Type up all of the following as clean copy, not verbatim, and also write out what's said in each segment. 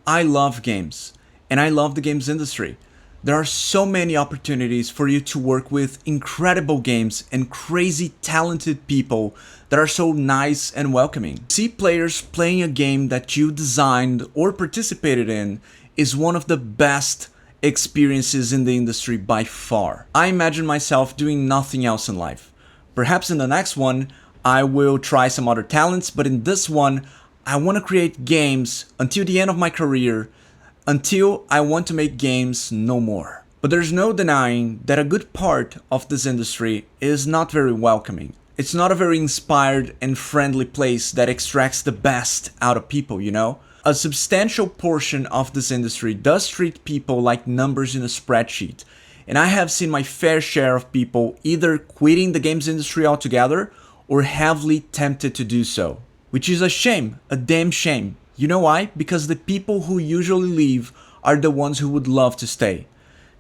I love games, and I love the games industry. There are so many opportunities for you to work with incredible games and crazy talented people that are so nice and welcoming. See players playing a game that you designed or participated in is one of the best experiences in the industry by far. I imagine myself doing nothing else in life. Perhaps in the next one, I will try some other talents, but in this one, I want to create games until the end of my career, until I want to make games no more. But there's no denying that a good part of this industry is not very welcoming. It's not a very inspired and friendly place that extracts the best out of people, you know? A substantial portion of this industry does treat people like numbers in a spreadsheet. And I have seen my fair share of people either quitting the games industry altogether or heavily tempted to do so. Which is a shame, a damn shame. You know why? Because the people who usually leave are the ones who would love to stay.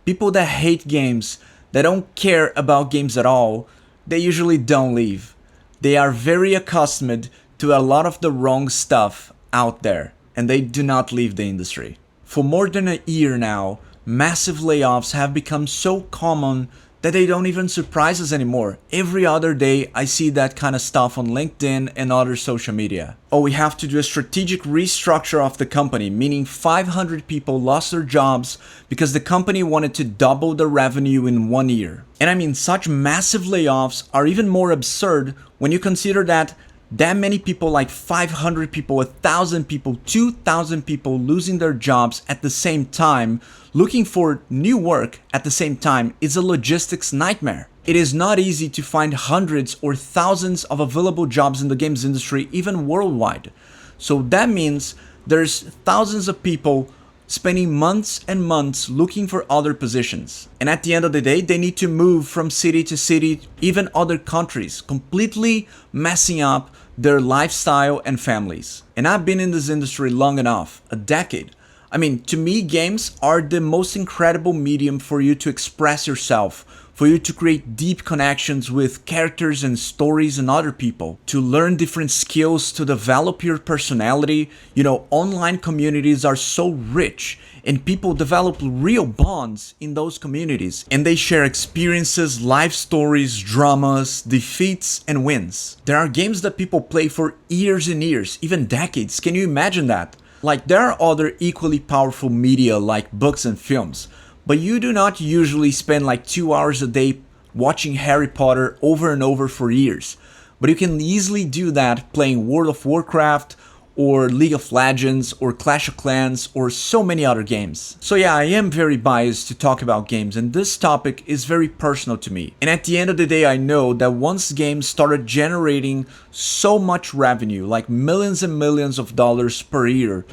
People that hate games, that don't care about games at all, they usually don't leave. They are very accustomed to a lot of the wrong stuff out there, and they do not leave the industry. For more than a year now, massive layoffs have become so common that they don't even surprise us anymore. Every other day I see that kind of stuff on LinkedIn and other social media. Oh, we have to do a strategic restructure of the company, meaning 500 people lost their jobs because the company wanted to double the revenue in 1 year. And I mean, such massive layoffs are even more absurd when you consider that many people, like 500 people, 1,000 people, 2,000 people losing their jobs at the same time, looking for new work at the same time, is a logistics nightmare. It is not easy to find hundreds or thousands of available jobs in the games industry, even worldwide. So that means there's thousands of people spending months and months looking for other positions. And at the end of the day, they need to move from city to city, even other countries, completely messing up their lifestyle and families. And I've been in this industry long enough, a decade. I mean, to me, games are the most incredible medium for you to express yourself, for you to create deep connections with characters and stories and other people, to learn different skills, to develop your personality. You know, online communities are so rich and people develop real bonds in those communities, and they share experiences, life stories, dramas, defeats, and wins. There are games that people play for years and years, even decades. Can you imagine that? Like, there are other equally powerful media like books and films, but you do not usually spend like 2 hours a day watching Harry Potter over and over for years. But you can easily do that playing World of Warcraft or League of Legends or Clash of Clans or so many other games. So yeah, I am very biased to talk about games, and this topic is very personal to me. And at the end of the day, I know that once games started generating so much revenue, like millions and millions of dollars per year,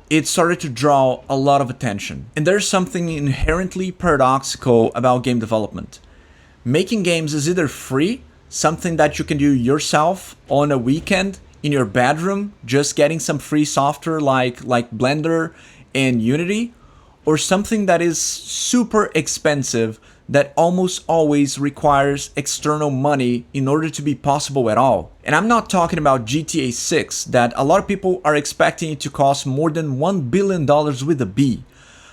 it started to draw a lot of attention. And there's something inherently paradoxical about game development. Making games is either free, something that you can do yourself on a weekend in your bedroom, just getting some free software like Blender and Unity, or something that is super expensive that almost always requires external money in order to be possible at all. And I'm not talking about GTA 6 that a lot of people are expecting it to cost more than $1 billion with a B.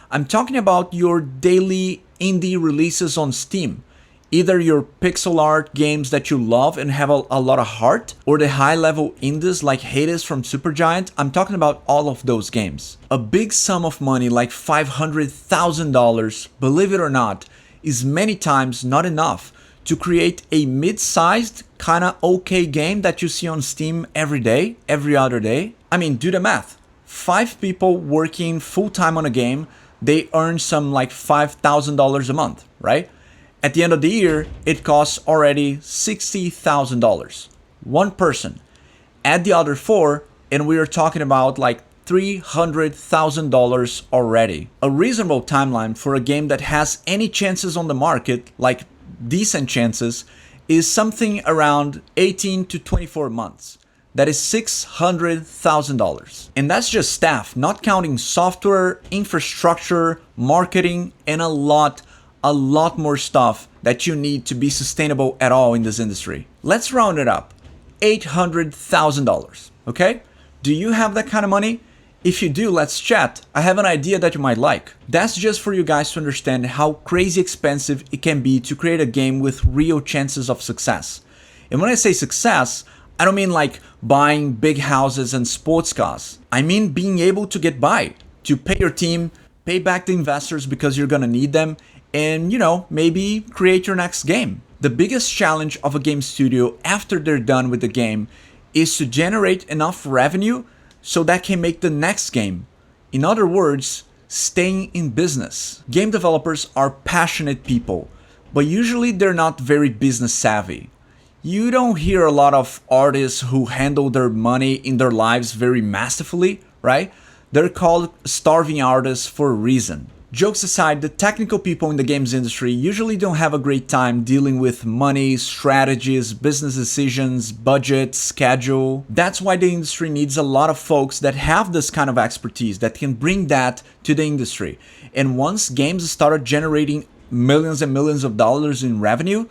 I'm talking about your daily indie releases on Steam. Either your pixel art games that you love and have a lot of heart, or the high-level indies like Hades from Supergiant. I'm talking about all of those games. A big sum of money like $500,000, believe it or not, is many times not enough to create a mid-sized, kinda okay game that you see on Steam every day, every other day. I mean, do the math. 5 people working full-time on a game, they earn some like $5,000 a month, right? At the end of the year, it costs already $60,000. One person. Add the other 4, and we are talking about like $300,000 already. A reasonable timeline for a game that has any chances on the market, like decent chances, is something around 18 to 24 months. That is $600,000. And that's just staff, not counting software, infrastructure, marketing, and a lot more stuff that you need to be sustainable at all in this industry. Let's round it up. $800,000, okay? Do you have that kind of money? If you do, let's chat. I have an idea that you might like. That's just for you guys to understand how crazy expensive it can be to create a game with real chances of success. And when I say success, I don't mean like buying big houses and sports cars. I mean being able to get by, to pay your team, pay back the investors because you're gonna need them, and maybe create your next game. The biggest challenge of a game studio after they're done with the game is to generate enough revenue so that can make the next game. In other words, staying in business. Game developers are passionate people, but usually they're not very business savvy. You don't hear a lot of artists who handle their money in their lives very masterfully, right? They're called starving artists for a reason. Jokes aside, the technical people in the games industry usually don't have a great time dealing with money, strategies, business decisions, budget, schedule. That's why the industry needs a lot of folks that have this kind of expertise that can bring that to the industry. And once games started generating millions and millions of dollars in revenue,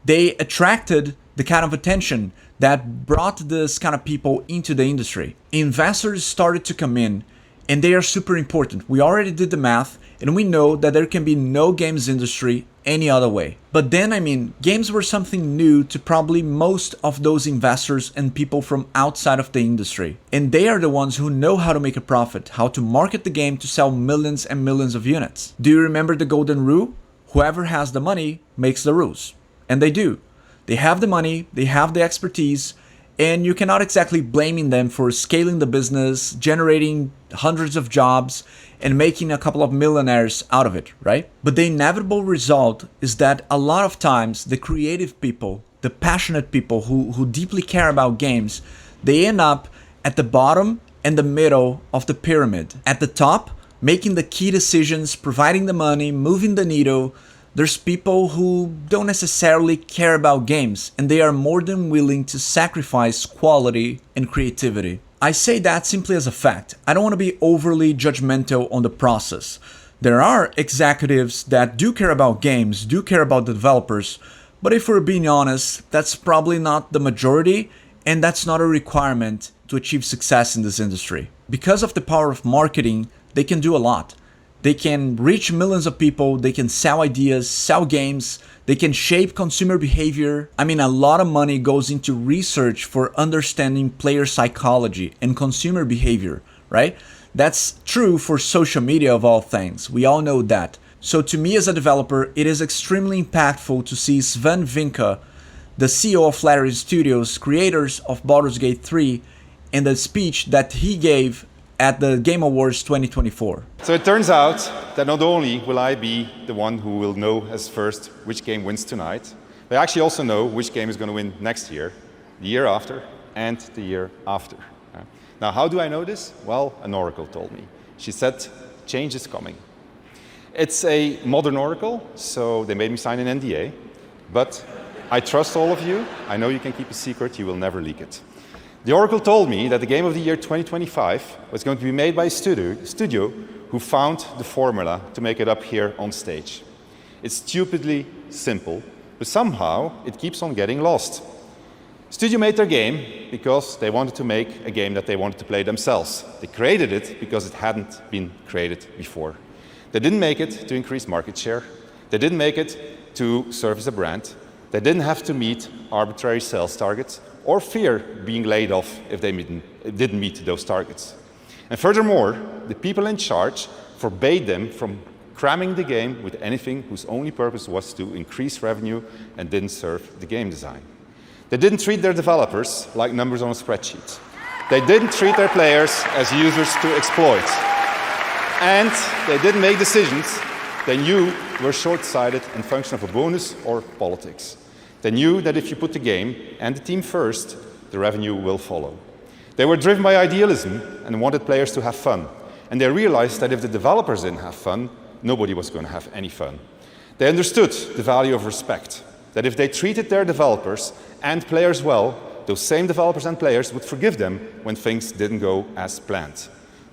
they attracted the kind of attention that brought this kind of people into the industry. Investors started to come in, and they are super important. We already did the math, and we know that there can be no games industry any other way. But then, games were something new to probably most of those investors and people from outside of the industry. And they are the ones who know how to make a profit, how to market the game to sell millions and millions of units. Do you remember the golden rule? Whoever has the money makes the rules. And they do. They have the money, they have the expertise, and you cannot exactly blame them for scaling the business, generating hundreds of jobs, and making a couple of millionaires out of it, right? But the inevitable result is that a lot of times the creative people, the passionate people who deeply care about games, they end up at the bottom and the middle of the pyramid. At the top, making the key decisions, providing the money, moving the needle, there's people who don't necessarily care about games, and they are more than willing to sacrifice quality and creativity. I say that simply as a fact. I don't want to be overly judgmental on the process. There are executives that do care about games, do care about the developers, but if we're being honest, that's probably not the majority, and that's not a requirement to achieve success in this industry. Because of the power of marketing, they can do a lot. They can reach millions of people, they can sell ideas, sell games, they can shape consumer behavior. A lot of money goes into research for understanding player psychology and consumer behavior, right? That's true for social media of all things. We all know that. So to me as a developer, it is extremely impactful to see Sven Vincke, the CEO of Larian Studios, creators of Baldur's Gate 3, and the speech that he gave at the Game Awards 2024. So it turns out that not only will I be the one who will know as first which game wins tonight, but I actually also know which game is going to win next year, the year after, and the year after. Now, how do I know this? Well, an oracle told me. She said, change is coming. It's a modern oracle, so they made me sign an NDA, but I trust all of you. I know you can keep a secret, you will never leak it. The oracle told me that the game of the year 2025 was going to be made by a studio who found the formula to make it up here on stage. It's stupidly simple, but somehow it keeps on getting lost. Studio made their game because they wanted to make a game that they wanted to play themselves. They created it because it hadn't been created before. They didn't make it to increase market share. They didn't make it to serve as a brand. They didn't have to meet arbitrary sales targets or fear being laid off if they didn't meet those targets. And furthermore, the people in charge forbade them from cramming the game with anything whose only purpose was to increase revenue and didn't serve the game design. They didn't treat their developers like numbers on a spreadsheet. They didn't treat their players as users to exploit. And they didn't make decisions they knew were short-sighted and function of a bonus or politics. They knew that if you put the game and the team first, the revenue will follow. They were driven by idealism and wanted players to have fun. And they realized that if the developers didn't have fun, nobody was going to have any fun. They understood the value of respect, that if they treated their developers and players well, those same developers and players would forgive them when things didn't go as planned.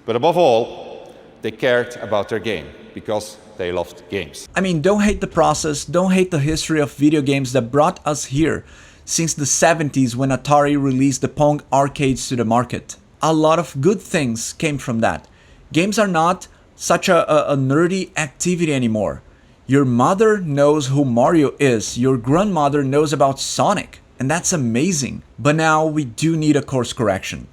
But above all, they cared about their game because they loved games. Don't hate the process, don't hate the history of video games that brought us here since the 70s when Atari released the Pong arcades to the market. a lot of good things came from that. Games are not such a nerdy activity anymore. Your mother knows who Mario is, your grandmother knows about Sonic, and that's amazing. But now we do need a course correction.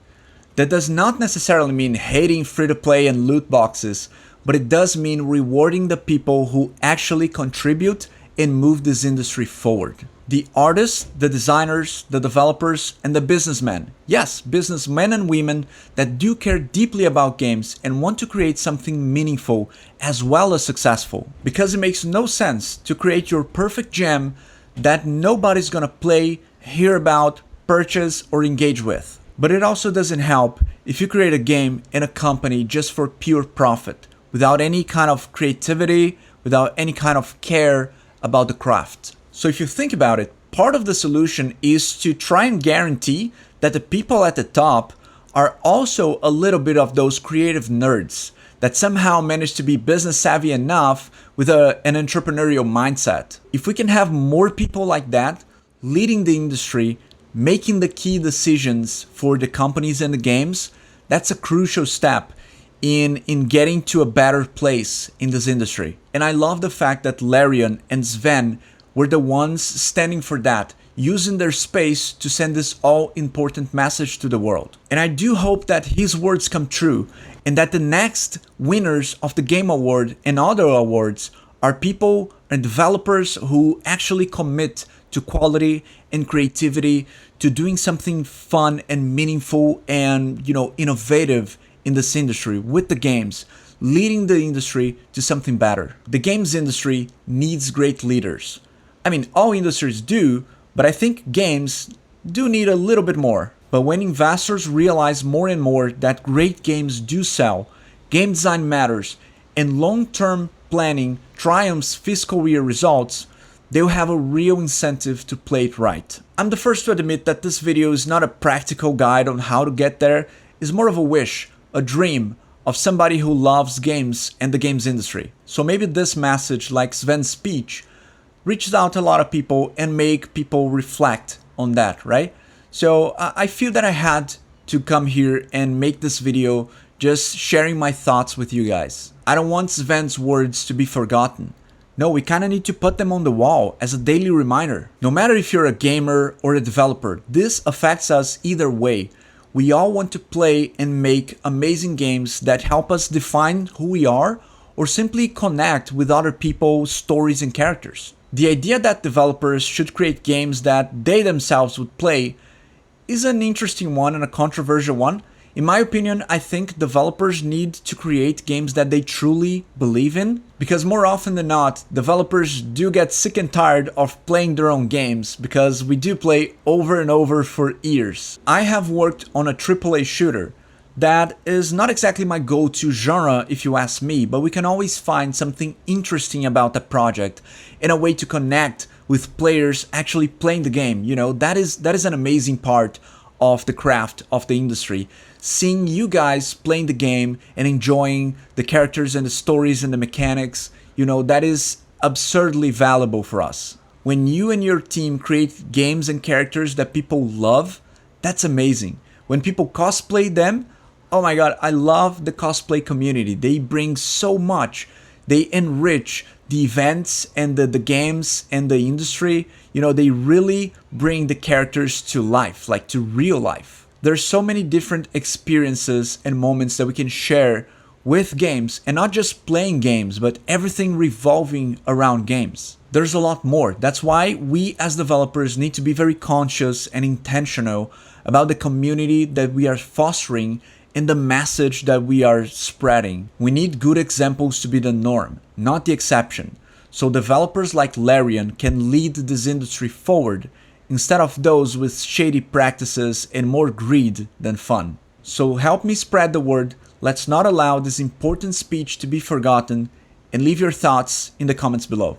That does not necessarily mean hating free-to-play and loot boxes, but it does mean rewarding the people who actually contribute and move this industry forward. The artists, the designers, the developers, and the businessmen. Yes, businessmen and women that do care deeply about games and want to create something meaningful as well as successful. Because it makes no sense to create your perfect gem that nobody's gonna play, hear about, purchase, or engage with. But it also doesn't help if you create a game in a company just for pure profit, without any kind of creativity, without any kind of care about the craft. So if you think about it, part of the solution is to try and guarantee that the people at the top are also a little bit of those creative nerds that somehow manage to be business savvy enough with an entrepreneurial mindset. If we can have more people like that leading the industry, making the key decisions for the companies and the games, that's a crucial step in getting to a better place in this industry. And I love the fact that Larian and Sven were the ones standing for that, using their space to send this all-important message to the world. And I do hope that his words come true, and that the next winners of the Game Award and other awards are people and developers who actually commit to quality and creativity, to doing something fun and meaningful and, innovative in this industry with the games, leading the industry to something better. The games industry needs great leaders. I mean, all industries do, but I think games do need a little bit more. But when investors realize more and more that great games do sell, game design matters, and long-term planning triumphs fiscal year results, they'll have a real incentive to play it right. I'm the first to admit that this video is not a practical guide on how to get there, it's more of a wish, a dream of somebody who loves games and the games industry. So maybe this message, like Sven's speech, reaches out to a lot of people and make people reflect on that, right? So I feel that I had to come here and make this video just sharing my thoughts with you guys. I don't want Sven's words to be forgotten. No, we kind of need to put them on the wall as a daily reminder. No matter if you're a gamer or a developer, this affects us either way. We all want to play and make amazing games that help us define who we are or simply connect with other people's stories and characters. The idea that developers should create games that they themselves would play is an interesting one and a controversial one. In my opinion, I think developers need to create games that they truly believe in, because more often than not, developers do get sick and tired of playing their own games, because we do play over and over for years. I have worked on a AAA shooter. That is not exactly my go-to genre if you ask me, but we can always find something interesting about the project and a way to connect with players actually playing the game. That is an amazing part of the craft of the industry. Seeing you guys playing the game and enjoying the characters and the stories and the mechanics, that is absurdly valuable for us. When you and your team create games and characters that people love, that's amazing. When people cosplay them, oh my god, I love the cosplay community. They bring so much. They enrich the events and the games and the industry. They really bring the characters to life, like to real life. There's so many different experiences and moments that we can share with games, and not just playing games, but everything revolving around games. There's a lot more. That's why we as developers need to be very conscious and intentional about the community that we are fostering and the message that we are spreading. We need good examples to be the norm, not the exception. So developers like Larian can lead this industry forward instead of those with shady practices and more greed than fun. So help me spread the word. Let's not allow this important speech to be forgotten, and leave your thoughts in the comments below.